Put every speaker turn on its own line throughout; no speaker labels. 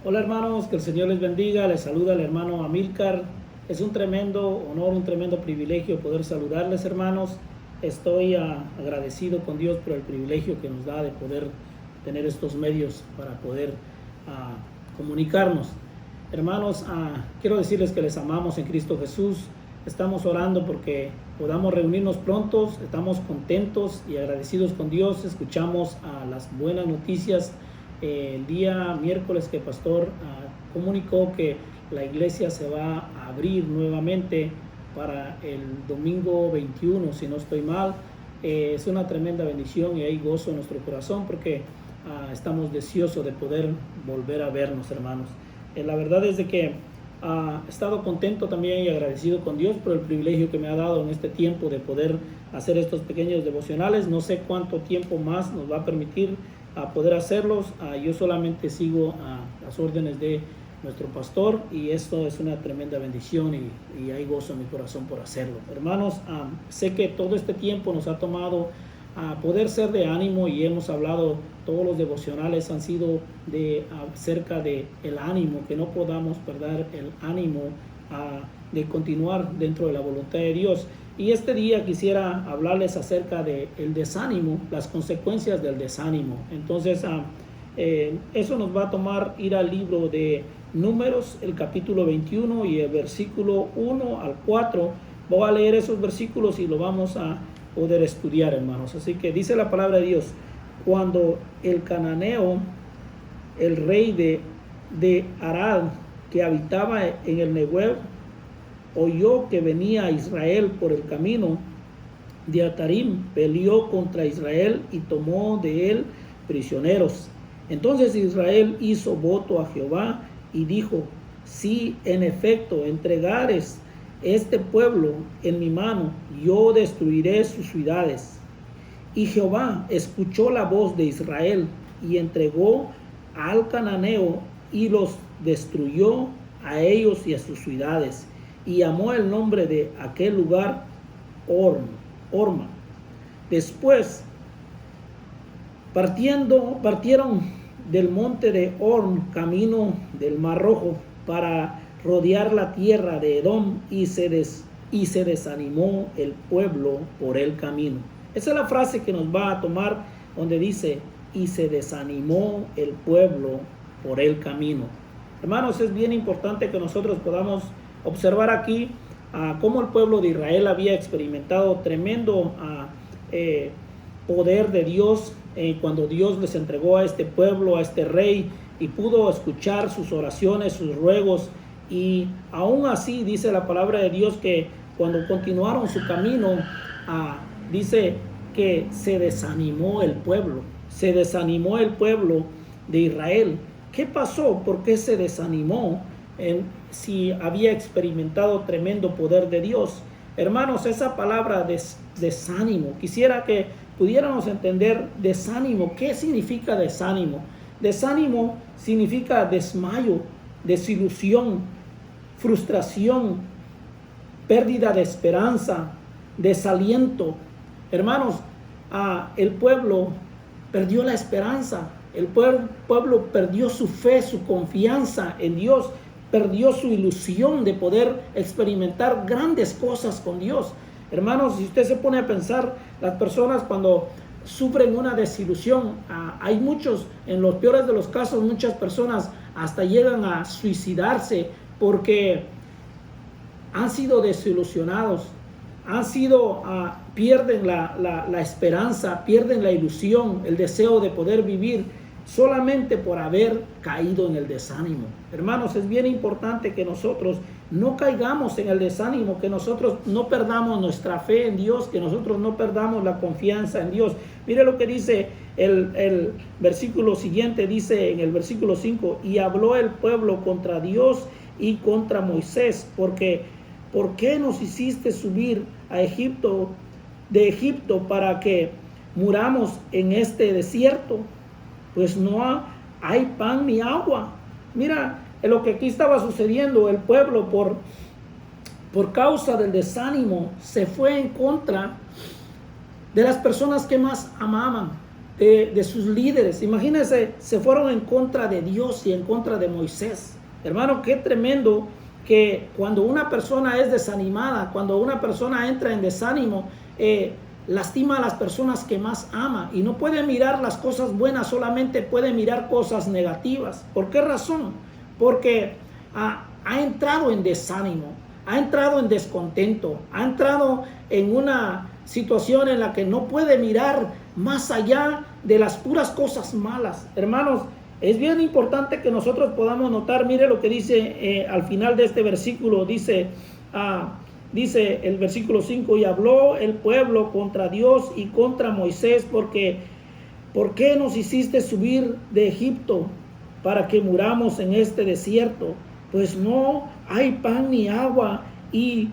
Hola hermanos, que el Señor les bendiga, les saluda el hermano Amílcar. Es un tremendo honor, un tremendo privilegio poder saludarles hermanos. Estoy agradecido con Dios por el privilegio que nos da de poder tener estos medios para poder comunicarnos. Hermanos, quiero decirles que les amamos en Cristo Jesús. Estamos orando porque podamos reunirnos pronto, estamos contentos y agradecidos con Dios. Escuchamos las buenas noticias el día miércoles que el pastor comunicó que la iglesia se va a abrir nuevamente para el domingo 21, si no estoy mal. Es una tremenda bendición y hay gozo en nuestro corazón porque estamos deseosos de poder volver a vernos, hermanos. La verdad es de que he estado contento también y agradecido con Dios por el privilegio que me ha dado en este tiempo de poder hacer estos pequeños devocionales. No sé cuánto tiempo más nos va a permitir poder hacerlos. Yo solamente sigo las órdenes de nuestro pastor y esto es una tremenda bendición y hay gozo en mi corazón por hacerlo. Hermanos, sé que todo este tiempo nos ha tomado poder ser de ánimo y hemos hablado, todos los devocionales han sido acerca de el ánimo, que no podamos perder el ánimo de continuar dentro de la voluntad de Dios. Y este día quisiera hablarles acerca del desánimo, las consecuencias del desánimo. Entonces, eso nos va a tomar ir al libro de Números, el capítulo 21 y el versículo 1 al 4. Voy a leer esos versículos y lo vamos a poder estudiar, hermanos. Así que dice la palabra de Dios: cuando el cananeo, el rey de Arad, que habitaba en el Negev, oyó que venía a Israel por el camino de Atarim, peleó contra Israel y tomó de él prisioneros. Entonces Israel hizo voto a Jehová y dijo: si en efecto entregares este pueblo en mi mano, yo destruiré sus ciudades. Y Jehová escuchó la voz de Israel y entregó al cananeo y los destruyó a ellos y a sus ciudades. Y llamó el nombre de aquel lugar Horma. Después partieron del monte de Horn camino del Mar Rojo para rodear la tierra de Edom y se desanimó el pueblo por el camino. Esa es la frase que nos va a tomar donde dice: y se desanimó el pueblo por el camino. Hermanos, es bien importante que nosotros podamos observar aquí cómo el pueblo de Israel había experimentado tremendo poder de Dios cuando Dios les entregó a este pueblo, a este rey, y pudo escuchar sus oraciones, sus ruegos. Y aún así dice la palabra de Dios que cuando continuaron su camino, dice que se desanimó el pueblo de Israel. ¿Qué pasó? ¿Por qué se desanimó? Si había experimentado tremendo poder de Dios. Hermanos, esa palabra desánimo, quisiera que pudiéramos entender desánimo. ¿Qué significa desánimo? Desánimo significa desmayo, desilusión, frustración, pérdida de esperanza, desaliento. Hermanos, el pueblo perdió la esperanza, el pueblo perdió su fe, su confianza en Dios, perdió su ilusión de poder experimentar grandes cosas con Dios. Hermanos, si usted se pone a pensar, las personas cuando sufren una desilusión, hay muchos, en los peores de los casos, muchas personas hasta llegan a suicidarse porque han sido desilusionados, pierden la esperanza, pierden la ilusión, el deseo de poder vivir solamente por haber caído en el desánimo. Hermanos, es bien importante que nosotros no caigamos en el desánimo, que nosotros no perdamos nuestra fe en Dios, que nosotros no perdamos la confianza en Dios. Mire lo que dice el versículo siguiente, dice en el versículo 5: y habló el pueblo contra Dios y contra Moisés, porque ¿por qué nos hiciste subir de Egipto para que muramos en este desierto? Pues no hay pan ni agua. Mira lo que aquí estaba sucediendo. El pueblo por causa del desánimo se fue en contra de las personas que más amaban, de sus líderes. Imagínense, se fueron en contra de Dios y en contra de Moisés. Hermano, qué tremendo que cuando una persona es desanimada, cuando una persona entra en desánimo, lastima a las personas que más ama y no puede mirar las cosas buenas, solamente puede mirar cosas negativas. ¿Por qué razón? Porque ha entrado en desánimo, ha entrado en descontento, ha entrado en una situación en la que no puede mirar más allá de las puras cosas malas. Hermanos, es bien importante que nosotros podamos notar, mire lo que dice al final de este versículo, dice el versículo 5, y habló el pueblo contra Dios y contra Moisés, porque ¿por qué nos hiciste subir de Egipto para que muramos en este desierto? Pues no hay pan ni agua y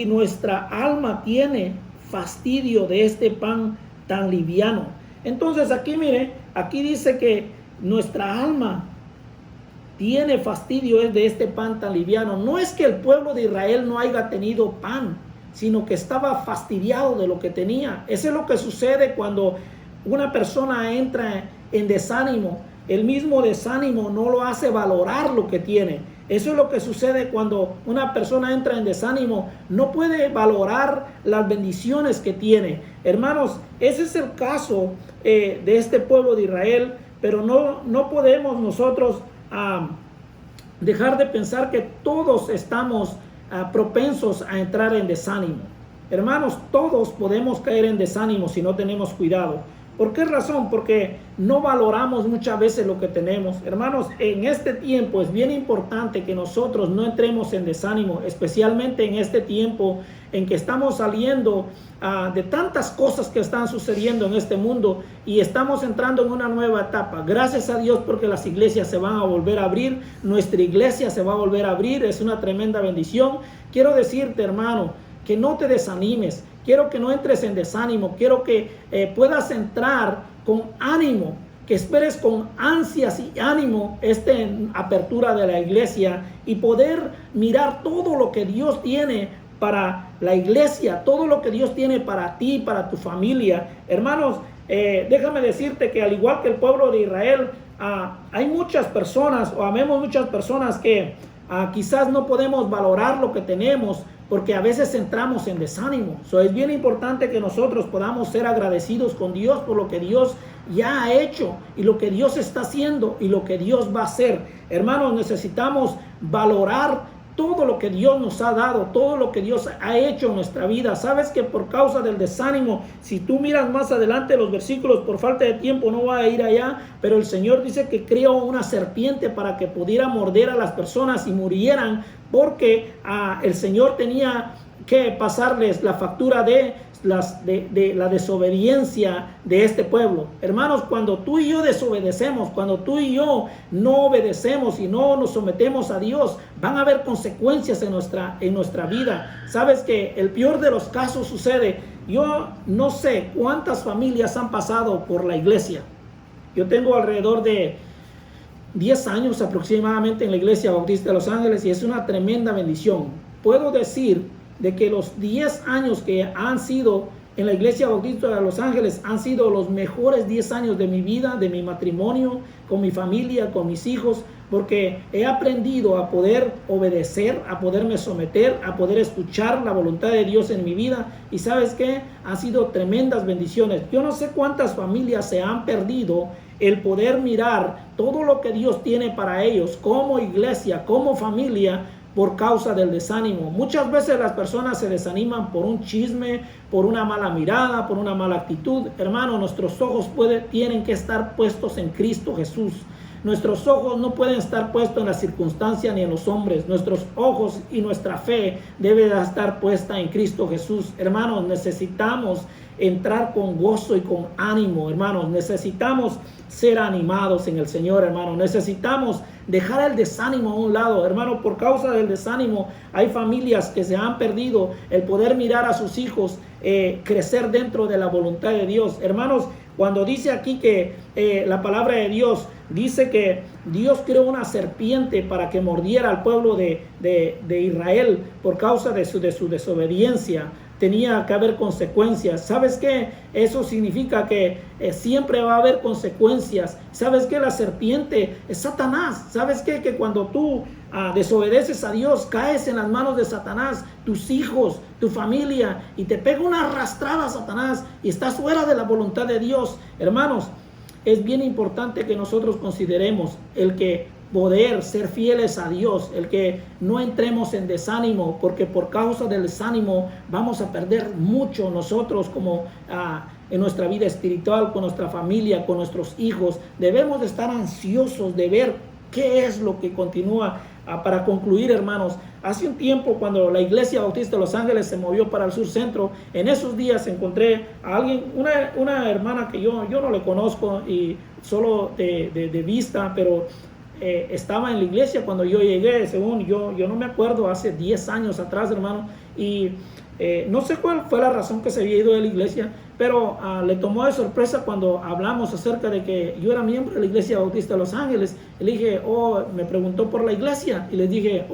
nuestra alma tiene fastidio de este pan tan liviano. Entonces aquí mire, aquí dice que nuestra alma tiene fastidio de este pan tan liviano. No es que el pueblo de Israel no haya tenido pan, sino que estaba fastidiado de lo que tenía. Eso es lo que sucede cuando una persona entra en desánimo. El mismo desánimo no lo hace valorar lo que tiene. Eso es lo que sucede cuando una persona entra en desánimo. No puede valorar las bendiciones que tiene. Hermanos, ese es el caso de este pueblo de Israel. Pero no podemos nosotros dejar de pensar que todos estamos propensos a entrar en desánimo. Hermanos, todos podemos caer en desánimo si no tenemos cuidado. ¿Por qué razón? Porque no valoramos muchas veces lo que tenemos. Hermanos, en este tiempo es bien importante que nosotros no entremos en desánimo, especialmente en este tiempo en que estamos saliendo de tantas cosas que están sucediendo en este mundo y estamos entrando en una nueva etapa. Gracias a Dios porque las iglesias se van a volver a abrir, nuestra iglesia se va a volver a abrir, es una tremenda bendición. Quiero decirte, hermano, que no te desanimes. Quiero que no entres en desánimo, quiero que puedas entrar con ánimo, que esperes con ansias y ánimo esta apertura de la iglesia y poder mirar todo lo que Dios tiene para la iglesia, todo lo que Dios tiene para ti, para tu familia. Hermanos, déjame decirte que al igual que el pueblo de Israel, hay muchas personas, o habemos muchas personas que quizás no podemos valorar lo que tenemos, porque a veces entramos en desánimo. Es bien importante que nosotros podamos ser agradecidos con Dios por lo que Dios ya ha hecho y lo que Dios está haciendo y lo que Dios va a hacer. Hermanos, necesitamos valorar todo lo que Dios nos ha dado, todo lo que Dios ha hecho en nuestra vida. Sabes que por causa del desánimo, si tú miras más adelante los versículos, por falta de tiempo no voy a ir allá, pero el Señor dice que creó una serpiente para que pudiera morder a las personas y murieran, porque el Señor tenía que pasarles la factura de la desobediencia de este pueblo. Hermanos, cuando tú y yo desobedecemos, cuando tú y yo no obedecemos y no nos sometemos a Dios, van a haber consecuencias en nuestra vida. Sabes que el peor de los casos sucede. Yo no sé cuántas familias han pasado por la iglesia. Yo tengo alrededor de 10 años aproximadamente en la Iglesia Bautista de Los Ángeles y es una tremenda bendición. Puedo decir de que los 10 años que han sido en la Iglesia Bautista de Los Ángeles han sido los mejores 10 años de mi vida, de mi matrimonio, con mi familia, con mis hijos, porque he aprendido a poder obedecer, a poderme someter, a poder escuchar la voluntad de Dios en mi vida. Y ¿sabes qué? Han sido tremendas bendiciones. Yo no sé cuántas familias se han perdido el poder mirar todo lo que Dios tiene para ellos como iglesia, como familia, por causa del desánimo. Muchas veces las personas se desaniman por un chisme, por una mala mirada, por una mala actitud. Hermano, nuestros ojos tienen que estar puestos en Cristo Jesús. Nuestros ojos no pueden estar puestos en las circunstancias ni en los hombres. Nuestros ojos y nuestra fe debe de estar puesta en Cristo Jesús. Hermanos, necesitamos entrar con gozo y con ánimo, hermanos. Necesitamos ser animados en el Señor, hermanos. Necesitamos dejar el desánimo a un lado, hermano. Por causa del desánimo hay familias que se han perdido el poder mirar a sus hijos crecer dentro de la voluntad de Dios. Hermanos, cuando dice aquí que la palabra de Dios dice que Dios creó una serpiente para que mordiera al pueblo de Israel por causa de su desobediencia tenía que haber consecuencias. ¿Sabes qué? Eso significa que siempre va a haber consecuencias. ¿Sabes qué? La serpiente es Satanás. ¿Sabes qué? Que cuando tú desobedeces a Dios, caes en las manos de Satanás, tus hijos, tu familia, y te pega una arrastrada a Satanás y estás fuera de la voluntad de Dios. Hermanos, es bien importante que nosotros consideremos el que poder ser fieles a Dios, el que no entremos en desánimo, porque por causa del desánimo vamos a perder mucho nosotros como en nuestra vida espiritual, con nuestra familia, con nuestros hijos. Debemos de estar ansiosos de ver qué es lo que continúa. Para concluir, hermanos, hace un tiempo cuando la Iglesia Bautista de Los Ángeles se movió para el sur centro, en esos días encontré a alguien, una hermana que yo no le conozco y solo de vista, pero estaba en la iglesia cuando yo llegué, según yo no me acuerdo, hace 10 años atrás, hermano, y no sé cuál fue la razón que se había ido de la iglesia, pero le tomó de sorpresa cuando hablamos acerca de que yo era miembro de la Iglesia Bautista de Los Ángeles. Y le dije, me preguntó por la iglesia, y le dije,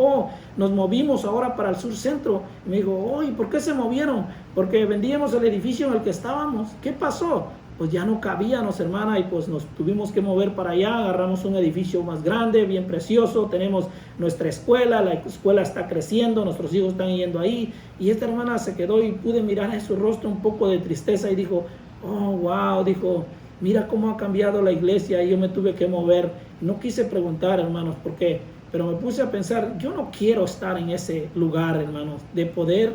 nos movimos ahora para el sur centro. Y me dijo, ¿y por qué se movieron? Porque vendíamos el edificio en el que estábamos. ¿Qué pasó? Pues ya no cabíamos, hermana, y pues nos tuvimos que mover para allá. Agarramos un edificio más grande, bien precioso, tenemos nuestra escuela, la escuela está creciendo, nuestros hijos están yendo ahí, y esta hermana se quedó y pude mirar en su rostro un poco de tristeza y dijo, wow, dijo, mira cómo ha cambiado la iglesia, y yo me tuve que mover. No quise preguntar, hermanos, por qué, pero me puse a pensar, yo no quiero estar en ese lugar, hermanos, de poder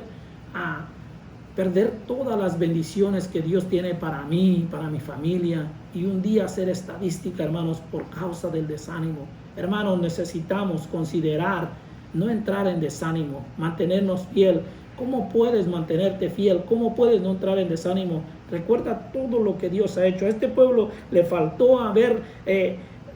perder todas las bendiciones que Dios tiene para mí, para mi familia, y un día hacer estadística, hermanos, por causa del desánimo. Hermanos, necesitamos considerar no entrar en desánimo, mantenernos fiel. ¿Cómo puedes mantenerte fiel? ¿Cómo puedes no entrar en desánimo? Recuerda todo lo que Dios ha hecho. A este pueblo le faltó haber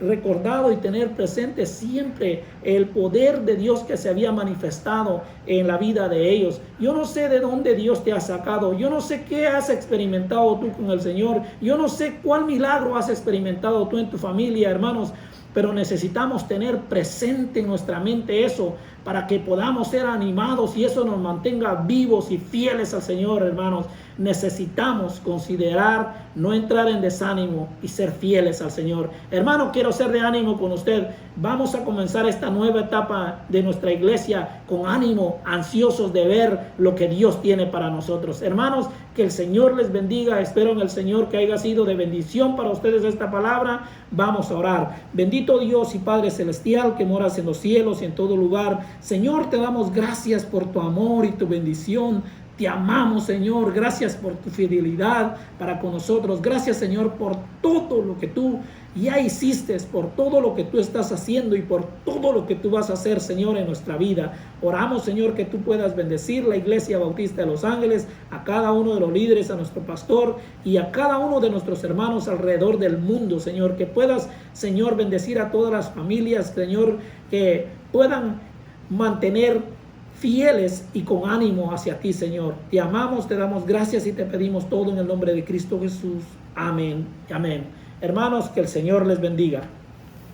recordado y tener presente siempre el poder de Dios que se había manifestado en la vida de ellos. Yo no sé de dónde Dios te ha sacado, yo no sé qué has experimentado tú con el Señor, yo no sé cuál milagro has experimentado tú en tu familia, hermanos, pero necesitamos tener presente en nuestra mente eso para que podamos ser animados y eso nos mantenga vivos y fieles al Señor, hermanos. Necesitamos considerar no entrar en desánimo y ser fieles al Señor. Hermano, quiero ser de ánimo con usted. Vamos a comenzar esta nueva etapa de nuestra iglesia con ánimo, ansiosos de ver lo que Dios tiene para nosotros. Hermanos, que el Señor les bendiga. Espero en el Señor que haya sido de bendición para ustedes esta palabra. Vamos a orar. Bendito Dios y Padre Celestial que moras en los cielos y en todo lugar. Señor, te damos gracias por tu amor y tu bendición. Te amamos, Señor. Gracias por tu fidelidad para con nosotros. Gracias, Señor, por todo lo que tú ya hiciste, por todo lo que tú estás haciendo y por todo lo que tú vas a hacer, Señor, en nuestra vida. Oramos, Señor, que tú puedas bendecir la Iglesia Bautista de Los Ángeles, a cada uno de los líderes, a nuestro pastor y a cada uno de nuestros hermanos alrededor del mundo, Señor. Que puedas, Señor, bendecir a todas las familias, Señor, que puedan mantener fieles y con ánimo hacia ti, Señor. Te amamos, te damos gracias y te pedimos todo en el nombre de Cristo Jesús. Amén. Amén. Hermanos, que el Señor les bendiga.